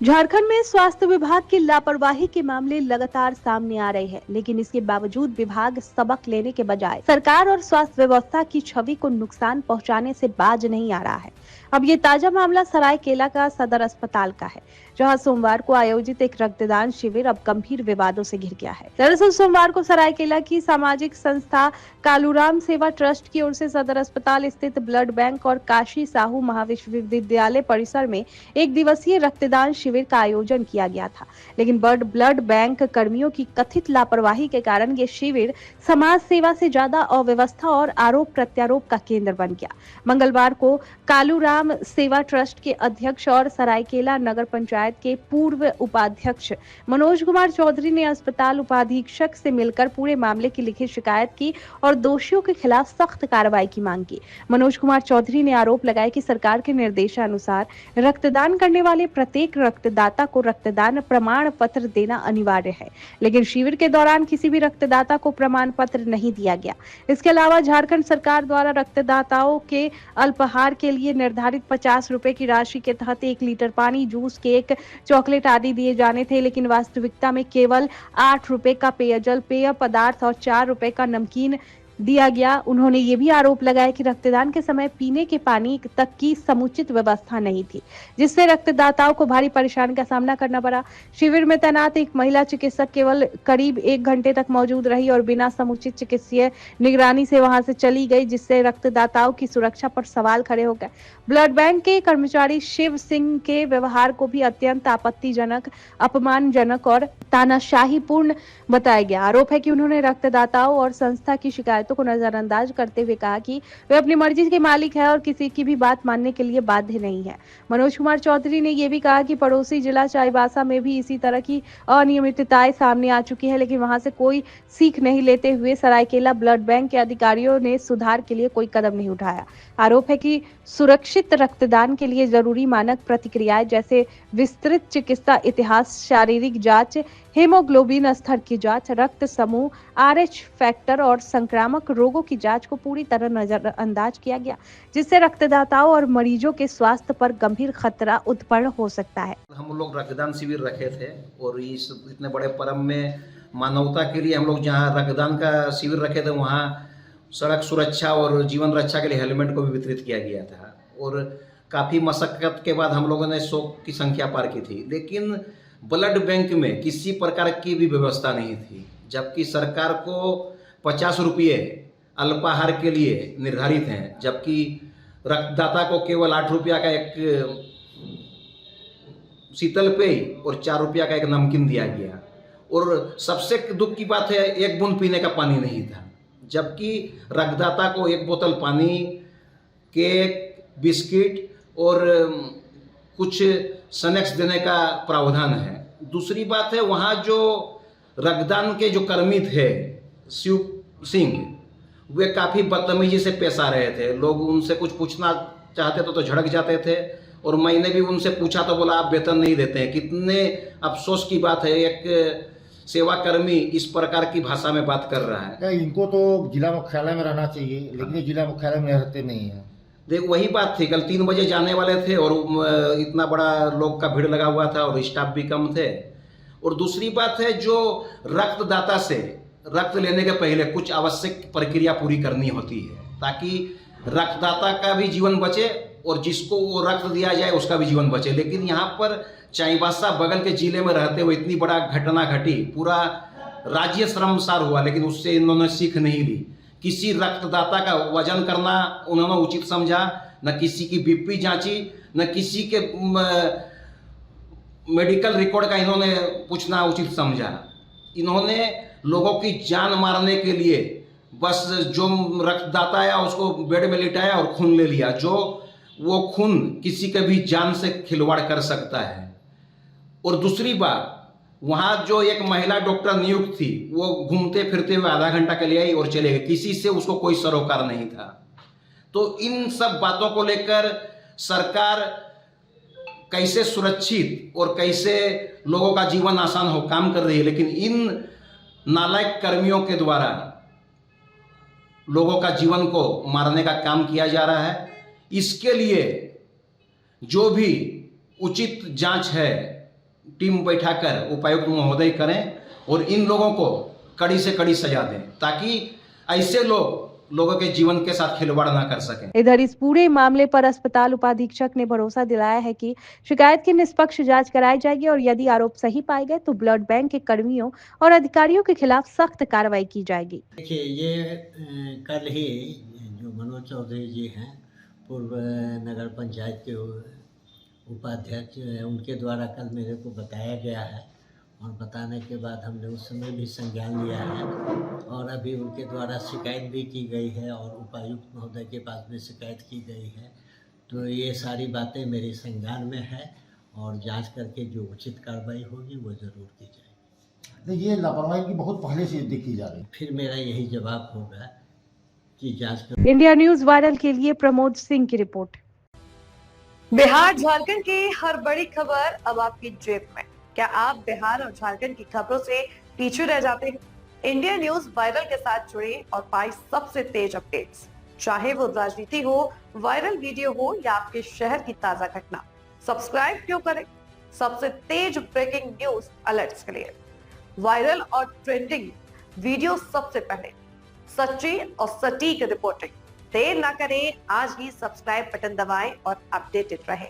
झारखंड में स्वास्थ्य विभाग की लापरवाही के मामले लगातार सामने आ रहे हैं, लेकिन इसके बावजूद विभाग सबक लेने के बजाय सरकार और स्वास्थ्य व्यवस्था की छवि को नुकसान पहुंचाने से बाज नहीं आ रहा है। अब ये ताजा मामला सरायकेला का सदर अस्पताल का है, जहां सोमवार को आयोजित एक रक्तदान शिविर अब गंभीर विवादों से घिर गया है। दरअसल सोमवार को सरायकेला की सामाजिक संस्था कालूराम सेवा ट्रस्ट की ओर से सदर अस्पताल स्थित ब्लड बैंक और काशी साहू महाविश्वविद्यालय परिसर में एक दिवसीय रक्तदान शिविर का आयोजन किया गया था, लेकिन ब्लड बैंक कर्मियों की कथित लापरवाही के कारण ये शिविर समाज सेवा से ज्यादा अव्यवस्था और आरोप प्रत्यारोप का केंद्र बन गया। मंगलवार को कालूराम सेवा ट्रस्ट के अध्यक्ष और सरायकेला नगर पंचायत के पूर्व उपाध्यक्ष मनोज कुमार चौधरी ने अस्पताल उपाधीक्षक से मिलकर पूरे मामले की लिखित शिकायत की और दोषियों के खिलाफ सख्त कार्रवाई की मांग की। मनोज कुमार चौधरी ने आरोप लगाया कि सरकार के निर्देशानुसार रक्तदान करने वाले प्रत्येक रक्तदाता को रक्तदान प्रमाण पत्र देना अनिवार्य है, लेकिन शिविर के दौरान किसी भी रक्तदाता को प्रमाण पत्र नहीं दिया गया। इसके अलावा झारखंड सरकार द्वारा रक्तदाताओं के अल्पाहार के लिए निर्धारित 50 रुपए की राशि के तहत 1 लीटर पानी, जूस, केक, चॉकलेट आदि दिए जाने थे, लेकिन वास्तविकता में केवल 8 रुपए का पेयजल, पेय पदार्थ और 4 रुपए का नमकीन दिया गया। उन्होंने ये भी आरोप लगाया कि रक्तदान के समय पीने के पानी तक की समुचित व्यवस्था नहीं थी, जिससे रक्तदाताओं को भारी परेशानी का सामना करना पड़ा। शिविर में तैनात एक महिला चिकित्सक केवल करीब 1 घंटे तक मौजूद रही और बिना समुचित चिकित्सीय निगरानी से वहां से चली गई, जिससे रक्तदाताओं की सुरक्षा पर सवाल खड़े हो गए। ब्लड बैंक के कर्मचारी शिव सिंह के व्यवहार को भी अत्यंत आपत्तिजनक, अपमानजनक और तानाशाहीपूर्ण बताया गया। आरोप है कि उन्होंने रक्तदाताओं और संस्था की शिकायतों को नजरअंदाज करते हुए कहा कि वे अपनी मर्जी के मालिक है और किसी की भी बात मानने के लिए बाध्य नहीं है। मनोज कुमार चौधरी ने यह भी कहा कि पड़ोसी जिला चाईबासा में भी इसी तरह की अनियमितताएं सामने आ चुकी है, लेकिन वहां से कोई सीख नहीं लेते हुए सरायकेला ब्लड बैंक के अधिकारियों ने सुधार के लिए कोई कदम नहीं उठाया। आरोप है कि सुरक्षित रक्तदान के लिए जरूरी मानक प्रतिक्रियाएं जैसे विस्तृत चिकित्सा इतिहास, शारीरिक जांच, हेमोग्लोबिन स्तर की जांच, रक्त समूह, RH फैक्टर और संक्रामक रोगों की जांच को पूरी तरह नजरअंदाज किया गया, जिससे रक्तदाताओं और मरीजों के स्वास्थ्य पर गंभीर खतरा उत्पन्न हो सकता है। हम लोग रक्तदान शिविर रखे थे और इस इतने बड़े पर्व में मानवता के लिए हम लोग जहाँ रक्तदान का शिविर रखे थे वहाँ सड़क सुरक्षा और जीवन रक्षा के लिए हेलमेट को भी वितरित किया गया था और काफ़ी मशक्कत के बाद हम लोगों ने 100 की संख्या पार की थी, लेकिन ब्लड बैंक में किसी प्रकार की भी व्यवस्था नहीं थी, जबकि सरकार को 50 रुपये अल्पाहार के लिए निर्धारित हैं, जबकि रक्तदाता को केवल 8 रुपया का एक शीतल पेय और 4 रुपया का एक नमकीन दिया गया। और सबसे दुख की बात है, 1 बूंद पीने का पानी नहीं था, जबकि रक्तदाता को 1 बोतल पानी, केक, बिस्किट और कुछ स्नैक्स देने का प्रावधान है। दूसरी बात है, वहाँ जो रक्तदान के जो कर्मी थे शिव सिंह, वे काफ़ी बदतमीजी से पेश आ रहे थे। लोग उनसे कुछ पूछना चाहते तो झड़क जाते थे और मैंने भी उनसे पूछा तो बोला आप वेतन नहीं देते हैं। कितने अफसोस की बात है, एक सेवा कर्मी इस प्रकार की भाषा में बात कर रहा है। इनको तो जिला मुख्यालय में रहना चाहिए, लेकिन ये जिला मुख्यालय में रहते नहीं है। देख वही बात थी, कल 3 बजे जाने वाले थे और इतना बड़ा लोग का भीड़ लगा हुआ था और स्टाफ भी कम थे। और दूसरी बात है, जो रक्तदाता से रक्त लेने के पहले कुछ आवश्यक प्रक्रिया पूरी करनी होती है, ताकि रक्तदाता का भी जीवन बचे और जिसको वो रक्त दिया जाए उसका भी जीवन बचे। लेकिन यहाँ पर चाईबासा बगल के जिले में रहते हुए इतनी बड़ा घटना घटी, पूरा राज्य शर्मसार हुआ, लेकिन उससे इन्होंने सीख नहीं ली। किसी रक्तदाता का वजन करना उन्होंने उचित समझा, न किसी की बीपी जांची, न किसी के मेडिकल रिकॉर्ड का इन्होंने पूछना उचित समझा। इन्होंने लोगों की जान मारने के लिए बस जो रक्तदाता आया उसको बेड में लिटाया और खून ले लिया, जो वो खून किसी के भी जान से खिलवाड़ कर सकता है। और दूसरी बात, वहाँ जो एक महिला डॉक्टर नियुक्त थी, वो घूमते फिरते हुए आधा घंटा के लिए आई और चले गए, किसी से उसको कोई सरोकार नहीं था। तो इन सब बातों को लेकर सरकार कैसे सुरक्षित और कैसे लोगों का जीवन आसान हो काम कर रही है, लेकिन इन नालायक कर्मियों के द्वारा लोगों का जीवन को मारने का काम किया जा रहा है। इसके लिए जो भी उचित जांच है टीम बैठाकर उपायुक्त महोदय करें और इन लोगों को कड़ी से कड़ी सजा दें, ताकि ऐसे लोगों के जीवन के साथ खिलवाड़ ना कर सकें। इधर इस पूरे मामले पर अस्पताल उपाधीक्षक ने भरोसा दिलाया है कि शिकायत की निष्पक्ष जांच कराई जाएगी और यदि आरोप सही पाए गए तो ब्लड बैंक के कर्मियों और अधिकारियों के खिलाफ सख्त कार्रवाई की जाएगी। देखिए, ये कल ही जो मनोज चौधरी जी हैं, पूर्व नगर पंचायत के उपाध्यक्ष, उनके द्वारा कल मेरे को बताया गया है और बताने के बाद हमने उस समय भी संज्ञान लिया है और अभी उनके द्वारा शिकायत भी की गई है और उपायुक्त महोदय के पास भी शिकायत की गई है। तो ये सारी बातें मेरे संज्ञान में है और जांच करके जो उचित कार्रवाई होगी वो ज़रूर की जाएगी। ये लापरवाही की बहुत पहले से देखी जा रही है। फिर मेरा यही जवाब होगा कि जांच कर। इंडिया न्यूज वायरल के लिए प्रमोद सिंह की रिपोर्ट। बिहार झारखंड की हर बड़ी खबर अब आपकी जेब में। क्या आप बिहार और झारखंड की खबरों से पीछे रह जाते हैं? इंडिया न्यूज वायरल के साथ जुड़े और पाए सबसे तेज अपडेट्स, चाहे वो राजनीति हो, वायरल वीडियो हो या आपके शहर की ताजा घटना। सब्सक्राइब क्यों करें? सबसे तेज ब्रेकिंग न्यूज अलर्ट्स के लिए, वायरल और ट्रेंडिंग वीडियो सबसे पहले, सच्ची और सटीक रिपोर्टिंग। देर ना करें, आज ही सब्सक्राइब बटन दबाएं और अपडेटेड रहें।